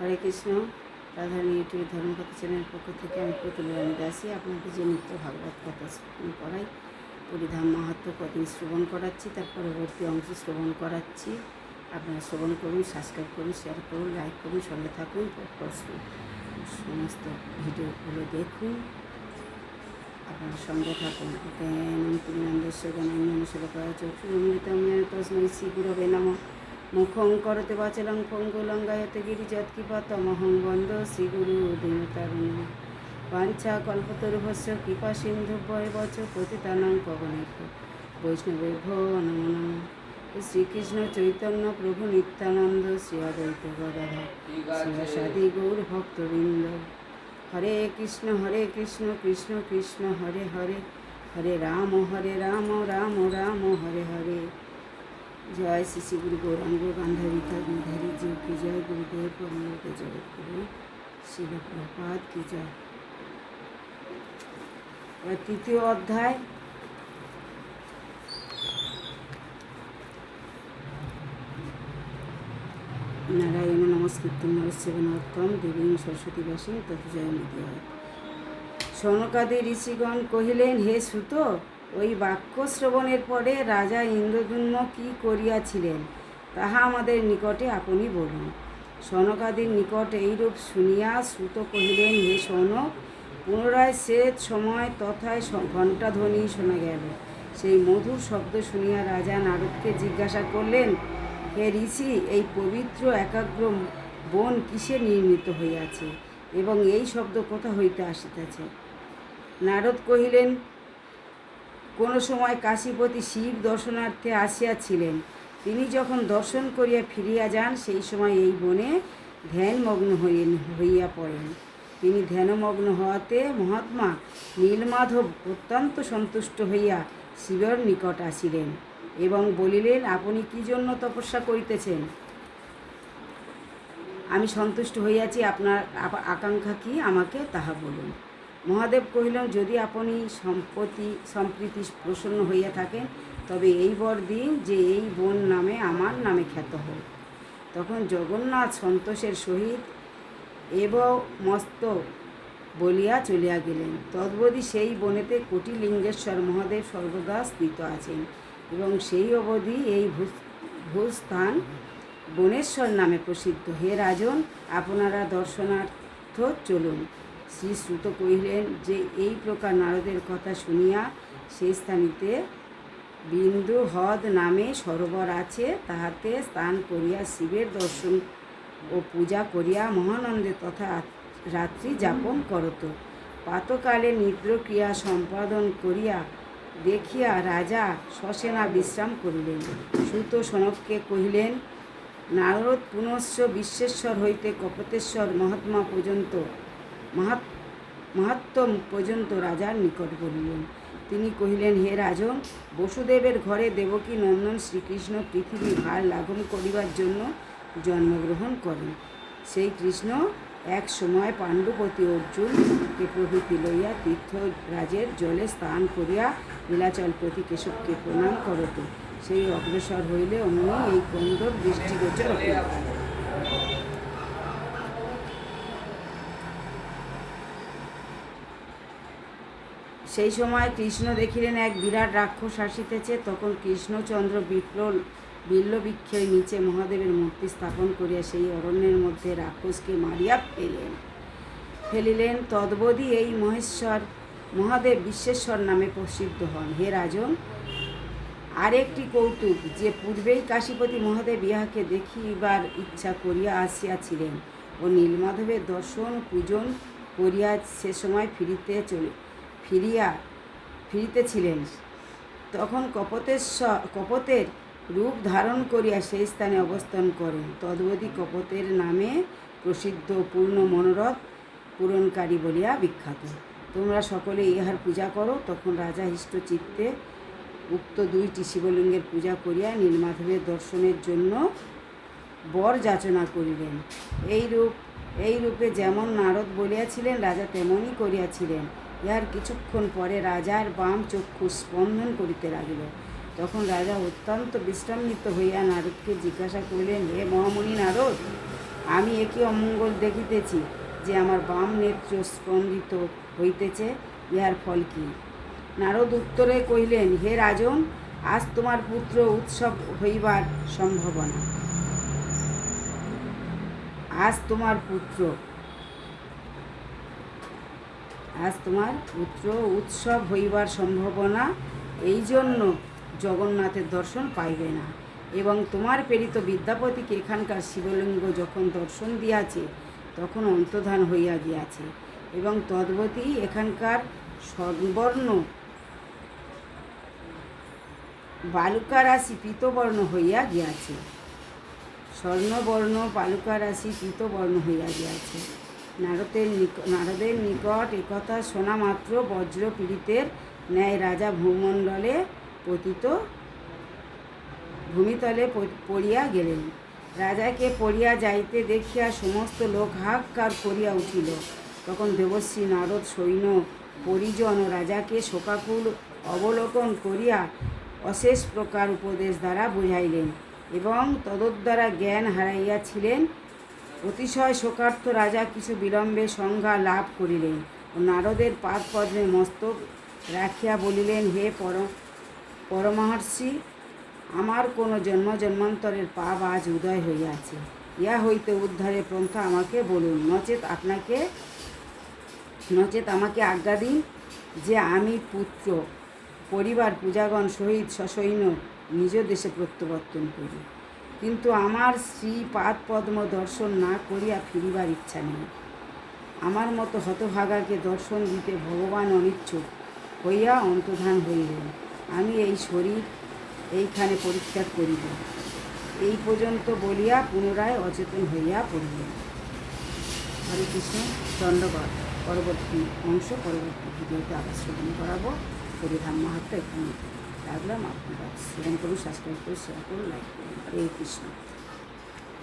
হরে Krishna. Radharani YouTube ধর্মকথা চ্যানেলের পক্ষ থেকে আমি পুতুল রানী দাসী আপনাকে যে নিত্য ভাগবত কথা শ্রবণ করাই, পরিধাম মাহাত্ম্য কদিন শ্রবণ করাচ্ছি, তার পরবর্তী অংশ শ্রবণ করাচ্ছি। আপনারা শ্রবণ করুন, সাবস্ক্রাইব করুন, শেয়ার করুন, লাইক করুন, সঙ্গে থাকুন, সমস্ত ভিডিওগুলো দেখুন, আপনার সঙ্গে থাকুন। জ্ঞানন্তিনন্দস্য জ্ঞানাঞ্জনশীলকাচক্ষুরুন্মিলিतं येन তস্मै শ্রীগুরবে নমঃ। মুখং করতে বাচলং পঙ্গুলঙ্গায়তে গিরিযৎকৃপাতমহং বন্দে শ্রীগুরুদীনতারিণীম। বাঞ্ছা কল্পতরুভ্যশ্চ কৃপা সিন্ধুভ্যেব চ পতিতানাং পাবনেভ্যো বৈষ্ণবেভ্যো নমো নমঃ। শ্রীকৃষ্ণ চৈতন্য প্রভু নিত্যানন্দ শ্রী অদ্বৈত গদাধর শিবাসাদি গৌর ভক্তবৃন্দ। হরে কৃষ্ণ কৃষ্ণ কৃষ্ণ হরে হরে, হরে রাম রাম রাম হরে হরে। জয় শ্রী শ্রী গুরু গৌরাঙ্গ গান্ধারিকা গিরিধারী জীব কি জয়, গুরুদেব পরমলোক জগৎগুরু শিল প্রপাত কি জয়। তৃতীয় অধ্যায়, নারায়ণ নমস্কৃত্যং নরস্যৈব নরোত্তমং দেবীং সরস্বতী ব্যাসং তৎ জয়মুদীরয়েৎ। সনকাদি ঋষিগণ কহিলেন, হে সুত, ওই বাক্য শ্রবণের পরে রাজা ইন্দ্রদ্যুম্ন কি করিয়াছিলেন তাহা আমাদের নিকটে আপনি বলুন। সনকাদির নিকট এইরূপ শুনিয়া সুত কহিলেন, হে সনক, পুনরায় সে সময় তথায় ঘণ্টাধ্বনি শোনা গেল। সেই মধুর শব্দ শুনিয়া রাজা নারদকে জিজ্ঞাসা করলেন, হে ঋষি, এই পবিত্র একাগ্র বন কিসে নির্মিত হইয়াছে এবং এই শব্দ কোথা হইতে আসিতেছে? নারদ কহিলেন, কোনো সময় কাশীপতি শিব দর্শনার্থে আসিয়াছিলেন। তিনি যখন দর্শন করিয়া ফিরিয়া যান, সেই সময় এই বনে ধ্যানমগ্ন হইয়া পড়েন। তিনি ধ্যানমগ্ন হওয়াতে মহাত্মা নীলমাধব অত্যন্ত সন্তুষ্ট হইয়া শিবের নিকট আসিলেন এবং বলিলেন, আপনি কি জন্য তপস্যা করিতেছেন? আমি সন্তুষ্ট হইয়াছি, আপনার আকাঙ্ক্ষা কি আমাকে তাহা বলুন। মহাদেব কহিলেন, যদি আপনি সম্প্রীতি প্রসন্ন হইয়া থাকেন, তবে এই বর দিন যে এই বন নামে আমার নামে খ্যাত হোক। তখন জগন্নাথ সন্তোষের সহিত এব মস্ত বলিয়া চলিয়া গেলেন। তদ্বদি সেই বনেতে কোটিলিঙ্গেশ্বর মহাদেব সর্বদা স্থিত আছেন এবং সেই অবধি এই ভূস্থান বনেশ্বর নামে প্রসিদ্ধ। হে রাজন, আপনারা দর্শনার্থ চলুন। শ্রী শ্রুত কহিলেন যে এই প্রকার নারদের কথা শুনিয়া সেই স্থানীতে বিন্দু হ্রদ নামে সরোবর আছে, তাহাতে স্নান করিয়া শিবের দর্শন ও পূজা করিয়া মহানন্দে তথা রাত্রি যাপন করত। প্রাতকালে নিদ্রক্রিয়া সম্পাদন করিয়া দেখিয়া রাজা সসেনা বিশ্রাম করিলেন। সুত সনককে কহিলেন, নারদ পুনশ্চ বিশ্বেশ্বর হইতে কপতেশ্বর মাহাত্ম্য পর্যন্ত রাজার নিকট বলিলেন। তিনি কহিলেন, হে রাজন, বসুদেবের ঘরে দেবকী নন্দন শ্রীকৃষ্ণ পৃথিবী ভার লাঘব করিবার জন্য জন্মগ্রহণ করেন। সেই কৃষ্ণ এক সময় পাণ্ডুপতি অর্জুনকে প্রভৃতি লইয়া তীর্থরাজের জলে স্নান করিয়া নীলাচলপতি কেশবকে প্রণাম করত। সেই অগ্রসর হইলে অমনি এই কন্দর দৃষ্টিগোচর হইল। সেই সময় কৃষ্ণ দেখিলেন এক বিরাট রাক্ষস আসিতেছে। তখন কৃষ্ণচন্দ্র বিল্লবৃক্ষের নিচে মহাদেবের মূর্তি স্থাপন করিয়া সেই অরণ্যের মধ্যে রাক্ষসকে মারিয়া ফেলিলেন। তদ্বদি এই মহাদেব বিশ্বেশ্বর নামে প্রসিদ্ধ হন। হে রাজন, আরেকটি কৌতুক, যে পূর্বেই কাশীপতি মহাদেব ইহাকে দেখিবার ইচ্ছা করিয়া আসিয়াছিলেন ও নীলমাধবের দর্শন পূজন করিয়া সে সময় ফিরিতেছিলেন, তখন কপতের রূপ ধারণ করিয়া সেই স্থানে অবস্থান করেন। তদ্বদি কপতের নামে প্রসিদ্ধ পূর্ণ মনোরথ পূরণকারী বলিয়া বিখ্যাত। তোমরা সকলে ইহার পূজা করো। তখন রাজা হৃষ্টচিত্তে উক্ত দুইটি শিবলিঙ্গের পূজা করিয়া নীলমাধবের দর্শনের জন্য বর যাচনা করিলেন। এই রূপে যেমন নারদ বলিয়াছিলেন, রাজা তেমনই করিয়াছিলেন। ইহার কিছুক্ষণ পরে রাজার বাম চক্ষু স্পন্দন করিতে লাগিল। তখন রাজা অত্যন্ত বিশ্রান্বিত হইয়া নারদকে জিজ্ঞাসা করিলেন, হে মহামুনি নারদ, আমি একই অমঙ্গল দেখিতেছি যে আমার বাম নেত্র স্পন্দিত হইতেছে, ইহার ফল কি? নারদ উত্তরে কহিলেন, হে রাজন, আজ তোমার পুত্র উৎসব হইবার সম্ভাবনা। আজ তোমার পুত্র উৎসব হইবার সম্ভাবনা, এই জন্য জগন্নাথের দর্শন পাইবে না। এবং তোমার প্রেরিত বিদ্যাপতিকে এখানকার শিবলিঙ্গ যখন দর্শন দিয়াছে তখন অন্তর্ধান হইয়া গিয়াছে, এবং তদ্বতী এখানকার স্বর্ণবর্ণ বালুকারাশি পীতবর্ণ হইয়া গিয়াছে। স্বর্ণবর্ণ বালুকারাশি পীতবর্ণ হইয়া গিয়াছে। নারদের নিকট একথা শোনা মাত্র বজ্র পীড়িতের ন্যায় রাজা ভূমিতলে পড়িয়া গেলেন। রাজাকে পড়িয়া যাইতে দেখিয়া সমস্ত লোক হাহাকার করিয়া উঠিল। তখন দেবশ্রী নারদ সৈন্য পরিজন রাজাকে শোকাকুল অবলোকন করিয়া অশেষ প্রকার উপদেশ দ্বারা বুঝাইলেন, এবং তদ্দ্বারা জ্ঞান হারাইয়াছিলেন। অতিশয় শোকার্থ রাজা কিছু বিলম্বে সংজ্ঞা লাভ করিলেন ও নারদের পাদপদ্মে মস্তক রাখিয়া বলিলেন, হে পরমহর্ষি, আমার কোনো জন্মান্তরের পাপ আজ উদয় হইয়াছে। ইহা হইতে উদ্ধারের পন্থা আমাকে বলুন, নচেত আমাকে আজ্ঞা দিন যে আমি পুত্র পরিবার পূজাগণ সহিত সসৈন্য নিজ দেশে প্রত্যাবর্তন করি। কিন্তু আমার শ্রী পাদপদ্ম দর্শন না করিয়া ফিরিবার ইচ্ছা নেই। আমার মতো হতভাগাকে দর্শন দিতে ভগবান অনিচ্ছুক হইয়া অন্তর্ধান হইলেন। আমি এই শরীর এইখানে পরিত্যাগ করিব। এই পর্যন্ত বলিয়া পুনরায় অচেতন হইয়া পড়িলেন। হরে কৃষ্ণ, দণ্ডবত। পরবর্তী ভিডিওতে আবার শ্রবণ করাবো। হরিধাম মাহাত্ম্য এখানে রাখলাম। আপনারা শ্রবণ করুন, সাবস্ক্রাইব করুন, শেয়ার করুন, লাইক করুন। হরে কৃষ্ণ।